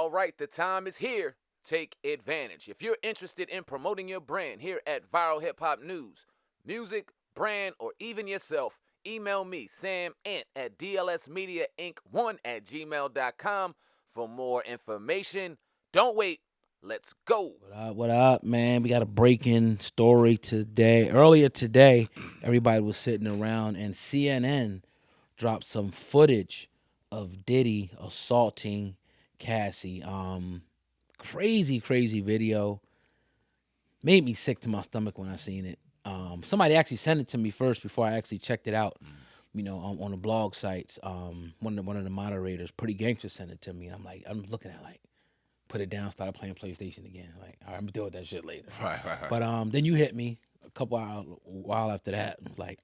All right, the time is here. Take advantage. If you're interested in promoting your brand here at Viral Hip Hop News, music, brand, or even yourself, email me, Sam Ant, at dlsmediainc1@gmail.com for more information. Don't wait. Let's go. What up, man? We got a breaking story today. Earlier today, everybody was sitting around and CNN dropped some footage of Diddy assaulting Cassie. Crazy video. Made me sick to my stomach when I seen it. Somebody actually sent it to me first before I actually checked it out. You know, on the blog sites. One of the moderators, Pretty Gangster, sent it to me. I'm looking at it like, put it down, started playing PlayStation again. Like, all right, I'm gonna deal with that shit later. Right. But then you hit me a while after that. It was like,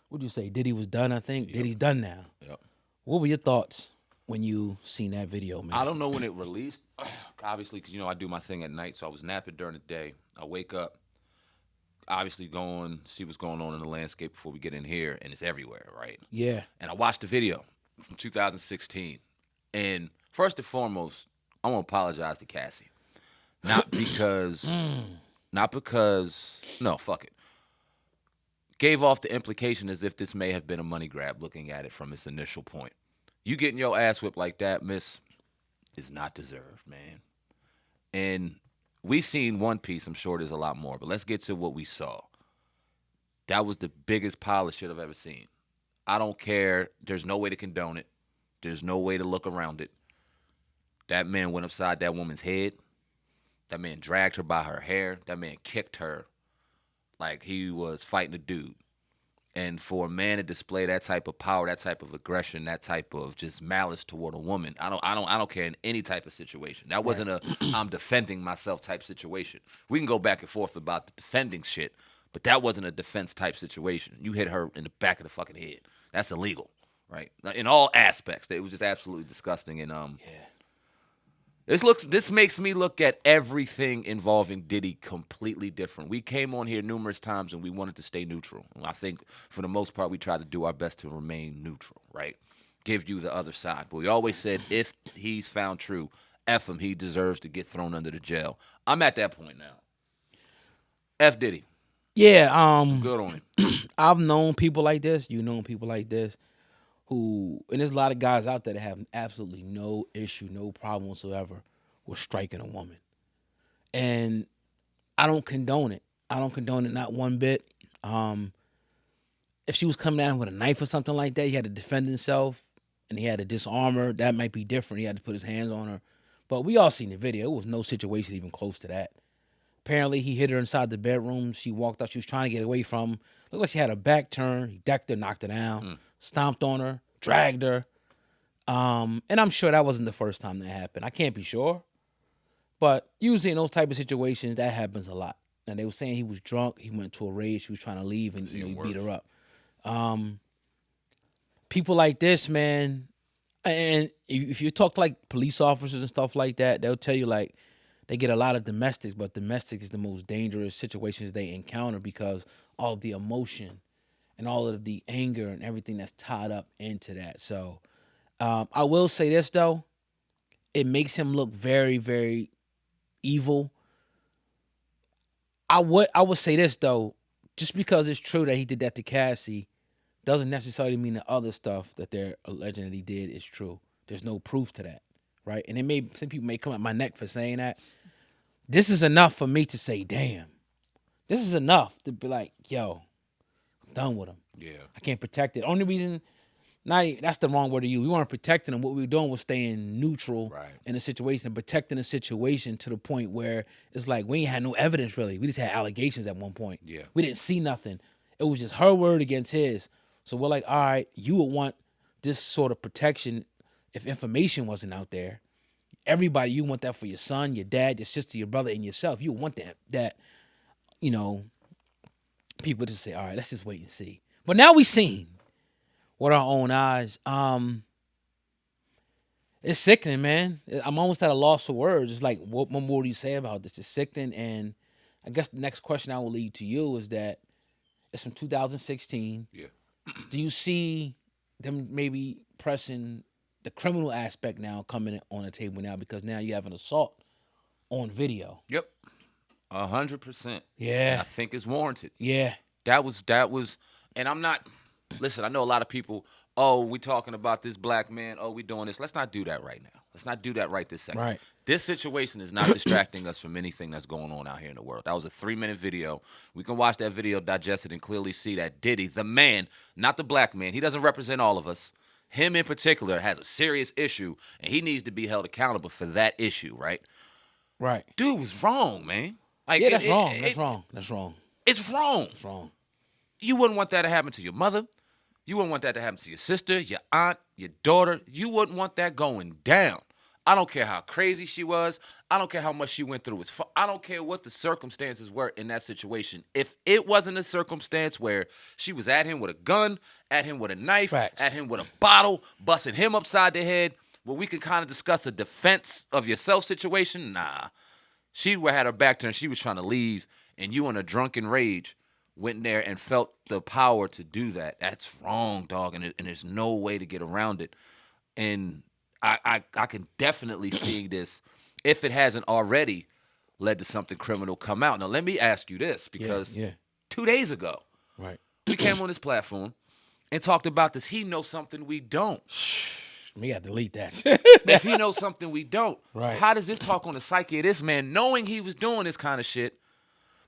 what'd you say? Diddy was done, I think. Yep. Diddy's done now. Yep. What were your thoughts when you seen that video, man? I don't know when it released, obviously, because, I do my thing at night, so I was napping during the day. I wake up, obviously going, see what's going on in the landscape before we get in here, and it's everywhere, right? Yeah. And I watched the video from 2016, and first and foremost, I want to apologize to Cassie. Not because, no, fuck it. Gave off the implication as if this may have been a money grab looking at it from its initial point. You getting your ass whipped like that, miss, is not deserved, man. And we seen one piece. I'm sure there's a lot more, but let's get to what we saw. That was the biggest pile of shit I've ever seen. I don't care. There's no way to condone it. There's no way to look around it. That man went upside that woman's head. That man dragged her by her hair. That man kicked her like he was fighting a dude. And for a man to display that type of power, that type of aggression, that type of just malice toward a woman, I don't care in any type of situation. That wasn't a I'm defending myself type situation. We can go back and forth about the defending shit, but that wasn't a defense type situation. You hit her in the back of the fucking head. That's illegal, right? In all aspects. It was just absolutely disgusting. And This makes me look at everything involving Diddy completely different. We came on here numerous times and we wanted to stay neutral. I think for the most part we tried to do our best to remain neutral, right? Give you the other side. But we always said if he's found true, F him, he deserves to get thrown under the jail. I'm at that point now. F Diddy. Yeah, good on him. I've known people like this. You know people like this. And there's a lot of guys out there that have absolutely no issue, no problem whatsoever with striking a woman. And I don't condone it. I don't condone it not one bit. If she was coming at him with a knife or something like that, he had to defend himself and he had to disarm her. That might be different. He had to put his hands on her. But we all seen the video. It was no situation even close to that. Apparently, he hit her inside the bedroom. She walked out. She was trying to get away from him. Looked like she had her back turned. He decked her, knocked her down. Stomped on her, dragged her. And I'm sure that wasn't the first time that happened. I can't be sure. But usually in those type of situations, that happens a lot. Now, they were saying he was drunk. He went to a rage. She was trying to leave, and he beat her up. People like this, man, and if you talk to, like, police officers and stuff like that, they'll tell you, like, they get a lot of domestics, but domestics is the most dangerous situations they encounter because all the emotion and all of the anger and everything that's tied up into that. So I will say this, though. It makes him look very, very evil. I would say this, though. Just because it's true that he did that to Cassie doesn't necessarily mean the other stuff that they're alleging that he did is true. There's no proof to that, right? And some people may come at my neck for saying that. This is enough for me to say, damn. This is enough to be like, yo, I'm done with him. Yeah. I can't protect it. Only reason, that's the wrong word to use. We weren't protecting him. What we were doing was staying neutral in the situation and protecting the situation to the point where it's like we ain't had no evidence really. We just had allegations at one point. Yeah. We didn't see nothing. It was just her word against his. So we're like, all right, you would want this sort of protection if information wasn't out there. Everybody, you want that for your son, your dad, your sister, your brother, and yourself. You want that, people just say, all right, let's just wait and see. But now we seen with our own eyes. It's sickening, man. I'm almost at a loss for words. It's like, what more do you say about this? It's sickening. And I guess the next question I will lead to you is that it's from 2016. Yeah. Do you see them maybe pressing the criminal aspect now coming on the table now because now you have an assault on video. Yep, 100%. And Yeah. I think it's warranted. Yeah. That was, and I'm not. Listen, I know a lot of people. Oh, we talking about this black man. Oh, we doing this. Let's not do that right now. Let's not do that right this second. Right. This situation is not distracting us from anything that's going on out here in the world. That was a 3-minute video. We can watch that video, digest it, and clearly see that Diddy, the man, not the black man, he doesn't represent all of us. Him in particular has a serious issue, and he needs to be held accountable for that issue, right? Right. Dude was wrong, man. Like, Yeah, that's wrong. That's wrong. That's wrong. It's wrong. That's wrong. You wouldn't want that to happen to your mother. You wouldn't want that to happen to your sister, your aunt, your daughter. You wouldn't want that going down. I don't care how crazy she was. I don't care how much she went through. I don't care what the circumstances were in that situation. If it wasn't a circumstance where she was at him with a gun, at him with a knife, Facts. at him with a bottle, busting him upside the head, where we can kind of discuss a defense of yourself situation, nah. She had her back turned. She was trying to leave, and you in a drunken rage went there and felt the power to do that. That's wrong, dog, and there's no way to get around it. And I can definitely see this, if it hasn't already led to something criminal come out. Now, let me ask you this, because 2 days ago, Right. we came on this platform and talked about this. He knows something we don't. We got to delete that. If he knows something we don't, Right. how does this talk on the psyche of this man, knowing he was doing this kind of shit,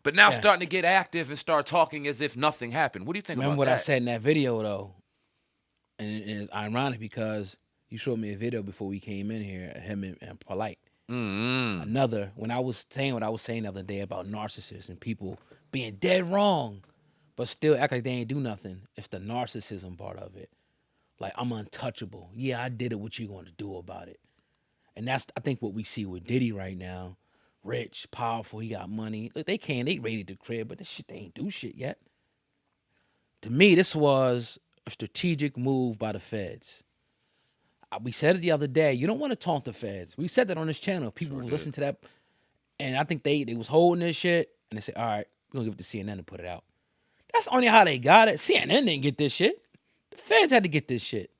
but now starting to get active and start talking as if nothing happened? What do you think Remember about what that? I said in that video, though? And it's ironic because you showed me a video before we came in here, him and Polite. Mm-hmm. When I was saying what I was saying the other day about narcissists and people being dead wrong, but still act like they ain't do nothing. It's the narcissism part of it. Like, I'm untouchable. Yeah, I did it. What you going to do about it? And that's, I think, what we see with Diddy right now. Rich, powerful, he got money. Look, they raided the crib, but this shit, they ain't do shit yet. To me, this was a strategic move by the feds. We said it the other day. You don't want to taunt the feds. We said that on this channel. People will listen to that. And I think they was holding this shit. And they said, all right, we're going to give it to CNN to put it out. That's only how they got it. CNN didn't get this shit. The feds had to get this shit.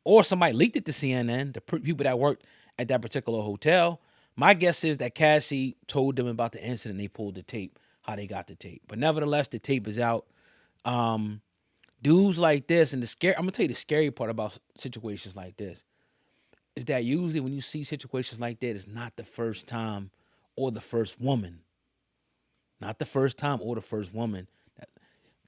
Or somebody leaked it to CNN, the people that worked at that particular hotel. My guess is that Cassie told them about the incident. They pulled the tape, how they got the tape. But nevertheless, the tape is out. Dudes like this, and I'm going to tell you the scary part about situations like this, is that usually when you see situations like that, it's not the first time or the first woman. Not the first time or the first woman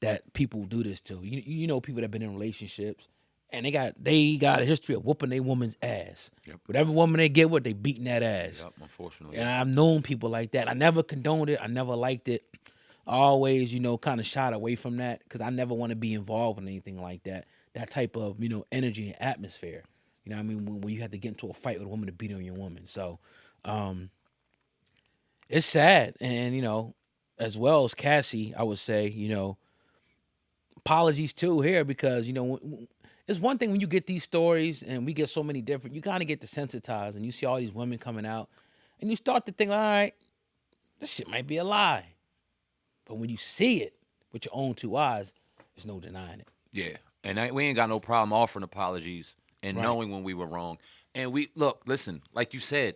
that people do this to. You know people that have been in relationships and they got a history of whooping their woman's ass. Yep. Whatever woman they get with, they beating that ass. Yep, unfortunately. And I've known people like that. I never condoned it. I never liked it. I always, kind of shied away from that because I never want to be involved in anything like that. That type of, energy and atmosphere. You know what I mean? When you have to get into a fight with a woman to beat on your woman. So it's sad. And, as well as Cassie, I would say, apologies too here because, it's one thing when you get these stories and we get so many different, you kind of get desensitized and you see all these women coming out and you start to think, all right, this shit might be a lie. But when you see it with your own two eyes, there's no denying it. Yeah, and we ain't got no problem offering apologies and knowing when we were wrong. And listen, like you said,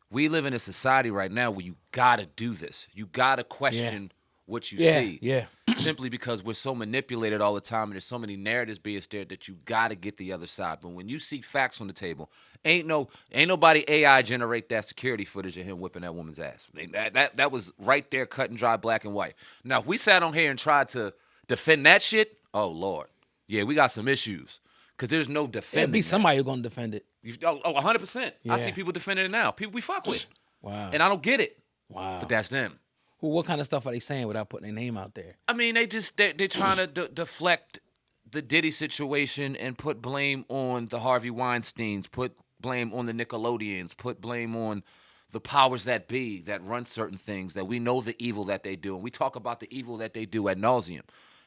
we live in a society right now where you gotta do this. You gotta question what you see. Yeah. Simply because we're so manipulated all the time and there's so many narratives being stared that you gotta get the other side. But when you see facts on the table, ain't nobody AI generate that security footage of him whipping that woman's ass. That was right there, cut and dry, black and white. Now, if we sat on here and tried to defend that shit, oh Lord. Yeah, we got some issues. Because there's no defending. It'll be somebody who's gonna defend it. 100%. Yeah. I see people defending it now. People we fuck with. Wow. And I don't get it. Wow. But that's them. Well, what kind of stuff are they saying without putting their name out there? I mean, they're trying to deflect the Diddy situation and put blame on the Harvey Weinsteins, put blame on the Nickelodeons, put blame on the powers that be that run certain things, that we know the evil that they do. And we talk about the evil that they do ad nauseum.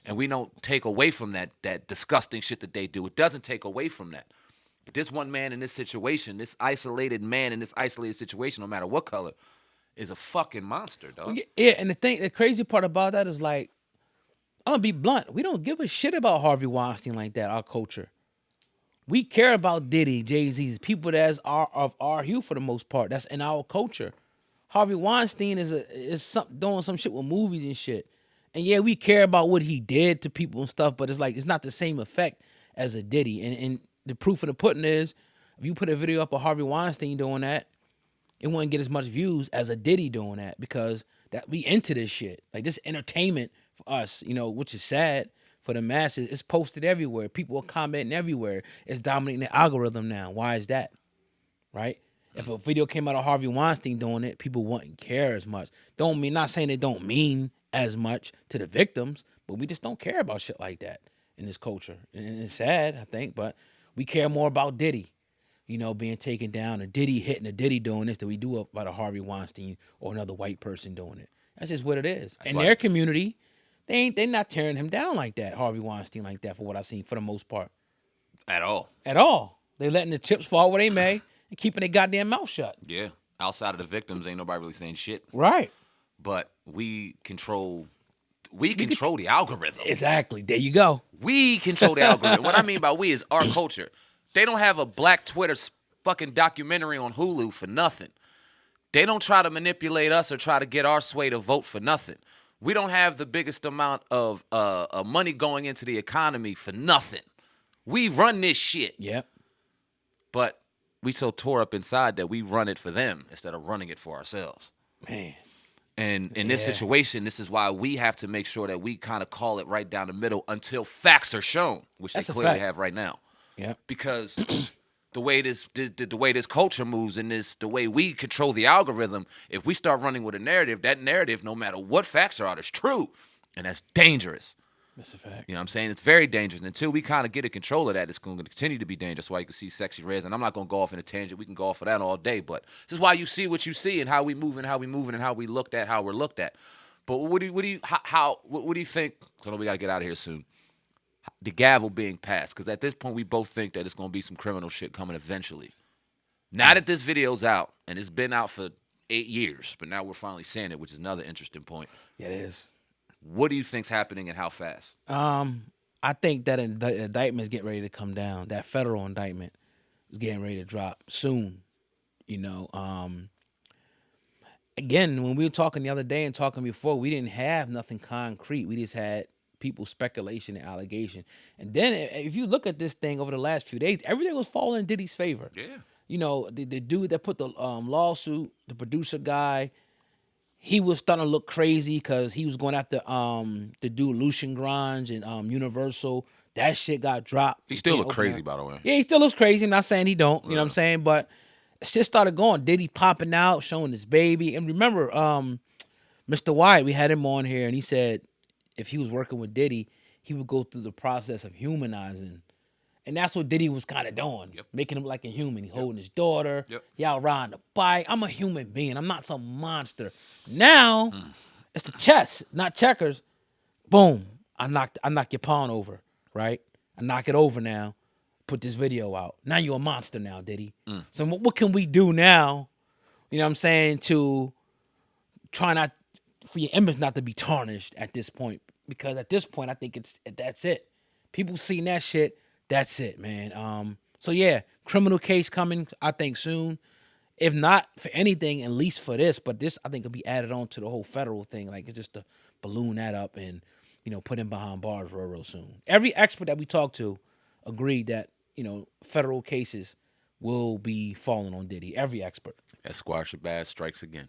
And we don't take away from that disgusting shit that they do. It doesn't take away from that. But this one man in this situation, this isolated man in this isolated situation, no matter what color, is a fucking monster, dog. Yeah, and the crazy part about that is like, I'm gonna be blunt. We don't give a shit about Harvey Weinstein like that, our culture. We care about Diddy, Jay-Z's, people that's of our hue for the most part. That's in our culture. Harvey Weinstein is doing some shit with movies and shit. And yeah, we care about what he did to people and stuff, but it's like it's not the same effect as a Diddy. And the proof of the pudding is, if you put a video up of Harvey Weinstein doing that, it wouldn't get as much views as a Diddy doing that, because that we into this shit. Like, this entertainment for us, which is sad for the masses. It's posted everywhere. People are commenting everywhere. It's dominating the algorithm now. Why is that? Right? If a video came out of Harvey Weinstein doing it, people wouldn't care as much. Not saying it don't mean as much to the victims, but we just don't care about shit like that in this culture. And it's sad, I think, but we care more about Diddy, being taken down, or Diddy hitting, or Diddy doing this, than we do about a Harvey Weinstein or another white person doing it. That's just what it is. In their community, they not tearing him down like that, Harvey Weinstein like that, for what I've seen, for the most part. At all. At all. They letting the chips fall where they may and keeping their goddamn mouth shut. Yeah. Outside of the victims, ain't nobody really saying shit. Right. But we control the algorithm. Exactly. There you go. We control the algorithm. What I mean by we is our culture. They don't have a Black Twitter fucking documentary on Hulu for nothing. They don't try to manipulate us or try to get our sway to vote for nothing. We don't have the biggest amount of money going into the economy for nothing. We run this shit. Yep. But we so tore up inside that we run it for them instead of running it for ourselves. Man. And in this situation, this is why we have to make sure that we kind of call it right down the middle until facts are shown, which they clearly have right now. Yeah. Because the way this culture moves and the way we control the algorithm, if we start running with a narrative, that narrative, no matter what facts are out, is true. And that's dangerous. That's a fact. You know what I'm saying? It's very dangerous. And until we kind of get a control of that, it's going to continue to be dangerous. That's why you can see Sexy Reds. And I'm not going to go off in a tangent. We can go off of that all day. But this is why you see what you see and how we move and how we moving and how we looked at how we're looked at. But what do you think? So we got to get out of here soon. The gavel being passed. Because at this point, we both think that it's going to be some criminal shit coming eventually. Now that this video's out, and it's been out for 8 years, but now we're finally seeing it, which is another interesting point. Yeah, it is. What do you think's happening and how fast? I think that indictment is getting ready to come down. That federal indictment is getting ready to drop soon. Again, when we were talking the other day and talking before, we didn't have nothing concrete. We just had people's speculation and allegation. And then if you look at this thing over the last few days, everything was falling in Diddy's favor. Yeah. The dude that put the lawsuit, the producer guy, he was starting to look crazy because he was going after the dude Lucian Grange and Universal. That shit got dropped. He still look crazy, by the way. Yeah, he still looks crazy. I'm not saying he don't. You know what I'm saying? But shit started going. Diddy popping out, showing his baby. And remember, Mr. White, we had him on here, and he said if he was working with Diddy, he would go through the process of humanizing. And that's what Diddy was kind of doing, making him like a human. He holding his daughter. He out riding the bike. I'm a human being. I'm not some monster. Now, it's the chess, not checkers. Boom. I knock your pawn over, right? I knock it over now. Put this video out. Now you're a monster now, Diddy. So what can we do now, you know what I'm saying, to try not, for your image not to be tarnished at this point? Because at this point, I think that's it. People seen that shit. That's it, man. So yeah, criminal case coming, I think, soon. If not for anything, at least for this. But this, I think, will be added on to the whole federal thing. Like, it's just to balloon that up and, put him behind bars real soon. Every expert that we talked to agreed that, federal cases will be falling on Diddy. Every expert. Esquire Shabazz strikes again.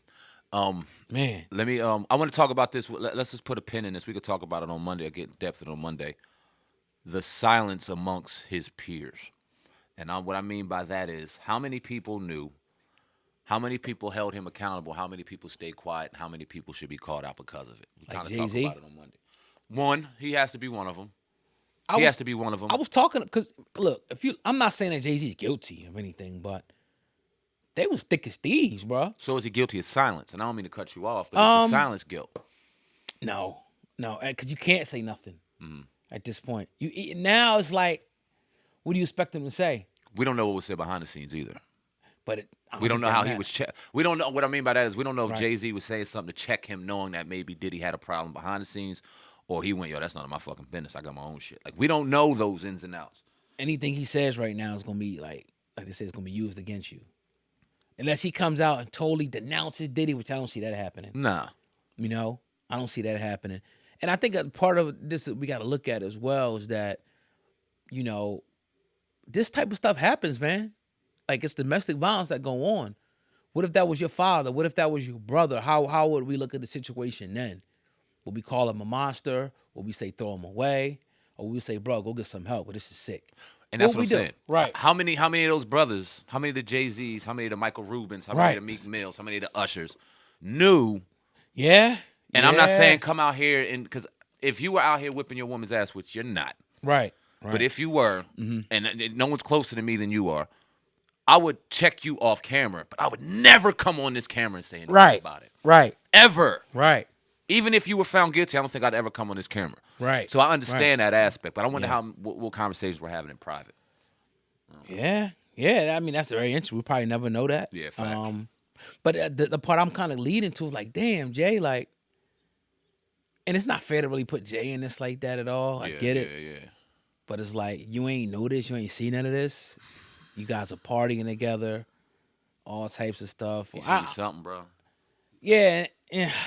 Man. Let me, I want to talk about this. Let's just put a pin in this. We could talk about it on Monday. I'll get in depth on Monday. The silence amongst his peers. And what I mean by that is how many people knew, how many people held him accountable, how many people stayed quiet, and how many people should be called out because of it. We like kind of talk Jay-Z? about it on Monday. One, he has to be one of them. He has to be one of them. I was talking, because, look, I'm not saying that Jay-Z's guilty of anything, but they was thick as thieves, bro. So is he guilty of silence? And I don't mean to cut you off, but it's the silence guilt. No, because you can't say nothing. At this point, now it's like, what do you expect them to say? We don't know what was said behind the scenes either. But we don't know how he was we don't know. What I mean by that is we don't know if Right. Jay-Z was saying something to check him, knowing that maybe Diddy had a problem behind the scenes, or he went, yo, that's none of my fucking business. I got my own shit. Like, we don't know those ins and outs. anything he says right now is gonna be like they said, it's gonna be used against you. Unless he comes out and totally denounces Diddy, which I don't see that happening. Nah. You know, I don't see that happening. And I think a part of this that we got to look at as well is that, you know, this type of stuff happens, man. Like it's domestic violence that go on. What if that was your father? What if that was your brother? How would we look at the situation then? Would we call him a monster? Would we say throw him away? Or would we say, bro, go get some help? But this is sick. And that's what I'm saying. Right. How many of those brothers, how many of the Jay-Z's, how many of the Michael Rubins, how many of the Meek Mills, how many of the Ushers knew? Yeah. And I'm not saying come out here and because if you were out here whipping your woman's ass, which you're not. Right. But if you were, and no one's closer to me than you are, I would check you off camera, but I would never come on this camera and say anything about it. Right. Ever. Right. Even if you were found guilty, I don't think I'd ever come on this camera. Right. So I understand that aspect, but I wonder what conversations we're having in private. Yeah. Yeah. I mean, that's very interesting. We probably never know that. Yeah, fact. But the part I'm kind of leading to is like, damn, Jay, like, and it's not fair to really put Jay in this like that at all. I get it. Yeah. But it's like, you ain't know this. You ain't seen none of this. You guys are partying together. All types of stuff. You see something, bro. Yeah,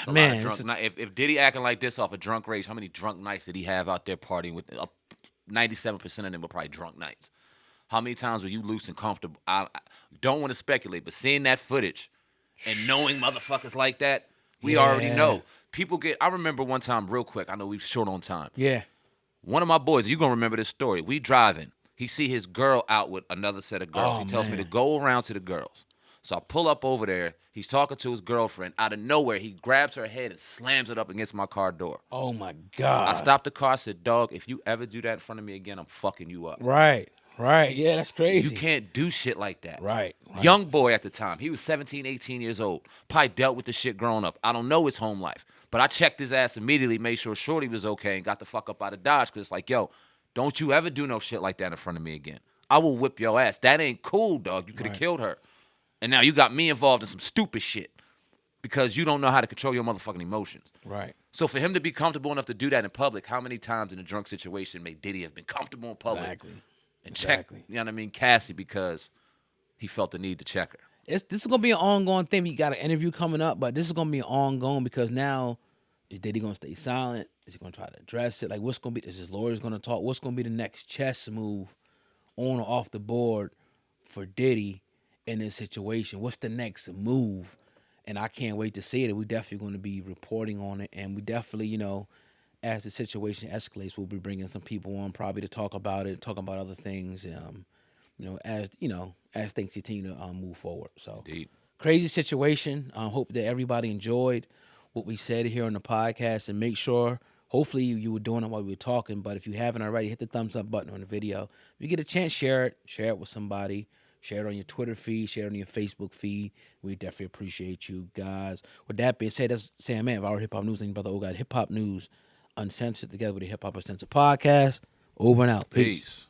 man. If Diddy acting like this off a drunk rage, how many drunk nights did he have out there partying with? 97% of them were probably drunk nights. How many times were you loose and comfortable? I don't want to speculate, but seeing that footage and knowing motherfuckers like that, we already know. I remember one time real quick. I know we're short on time. Yeah. One of my boys, you're going to remember this story. We driving. He see his girl out with another set of girls. He tells me to go around to the girls. So I pull up over there. He's talking to his girlfriend. Out of nowhere, he grabs her head and slams it up against my car door. Oh, my God. I stopped the car. I said, dog, if you ever do that in front of me again, I'm fucking you up. Right. Yeah, that's crazy. You can't do shit like that. Right. Young boy at the time. He was 17, 18 years old. Probably dealt with the shit growing up. I don't know his home life. But I checked his ass immediately, made sure Shorty was okay, and got the fuck up out of Dodge. Because it's like, yo, don't you ever do no shit like that in front of me again. I will whip your ass. That ain't cool, dog. You could have killed her. And now you got me involved in some stupid shit because you don't know how to control your motherfucking emotions. Right. So for him to be comfortable enough to do that in public, how many times in a drunk situation may Diddy have been comfortable in public? Exactly. And check, you know what I mean, Cassie, because he felt the need to check her. This is going to be an ongoing thing. We got an interview coming up, but this is going to be ongoing because now is Diddy going to stay silent? Is he going to try to address it? Like, what's going to be, is his lawyers going to talk? What's going to be the next chess move on or off the board for Diddy in this situation? What's the next move? And I can't wait to see it. We definitely going to be reporting on it. And we definitely, you know, as the situation escalates, we'll be bringing some people on probably to talk about it, talking about other things, as things continue to move forward. So, Indeed. Crazy situation. Hope that everybody enjoyed what we said here on the podcast, and make sure, hopefully you were doing it while we were talking, but if you haven't already, hit the thumbs up button on the video. If you get a chance, share it with somebody. Share it on your Twitter feed, share it on your Facebook feed. We definitely appreciate you guys. With that being said, that's Sam Man of our Hip Hop News and Brother O God Hip Hop News Uncensored, together with the Hip Hop Uncensored podcast. Over and out. Peace.